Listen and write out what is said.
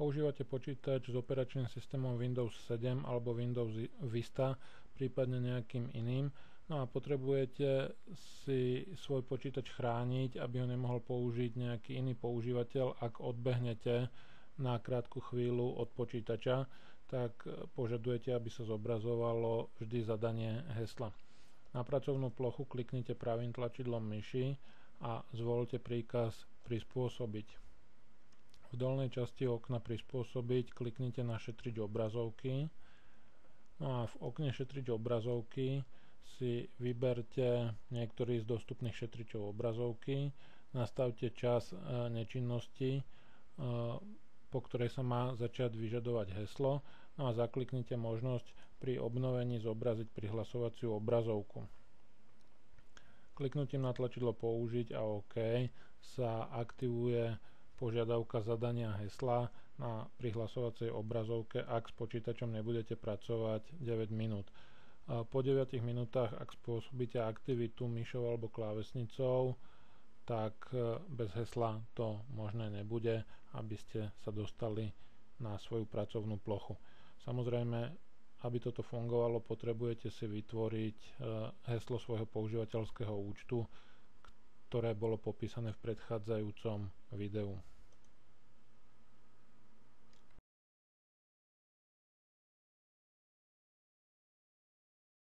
používate počítač s operačným systémom Windows 7 alebo Windows Vista, prípadne nejakým iným, no a potrebujete si svoj počítač chrániť, aby ho nemohol použiť nejaký iný používateľ. Ak odbehnete na krátku chvíľu od počítača, tak požadujete, aby sa zobrazovalo vždy zadanie hesla. Na pracovnú plochu kliknite pravým tlačidlom myši a zvoľte príkaz prispôsobiť. V dolnej časti okna prispôsobiť kliknite na šetriť obrazovky. No a v okne šetriť obrazovky si vyberte niektorý z dostupných šetričov obrazovky, nastavte čas nečinnosti, po ktorej sa má začať vyžadovať heslo, no a zakliknite možnosť pri obnovení zobraziť prihlasovaciu obrazovku. Kliknutím na tlačidlo použiť a OK sa aktivuje požiadavka zadania hesla na prihlasovacej obrazovke, ak s počítačom nebudete pracovať 9 minút. Po 9 minútach, ak spôsobíte aktivitu myšou alebo klávesnicou, tak bez hesla to možné nebude, aby ste sa dostali na svoju pracovnú plochu. Samozrejme, aby toto fungovalo, potrebujete si vytvoriť heslo svojho používateľského účtu, ktoré bolo popísané v predchádzajúcom videu.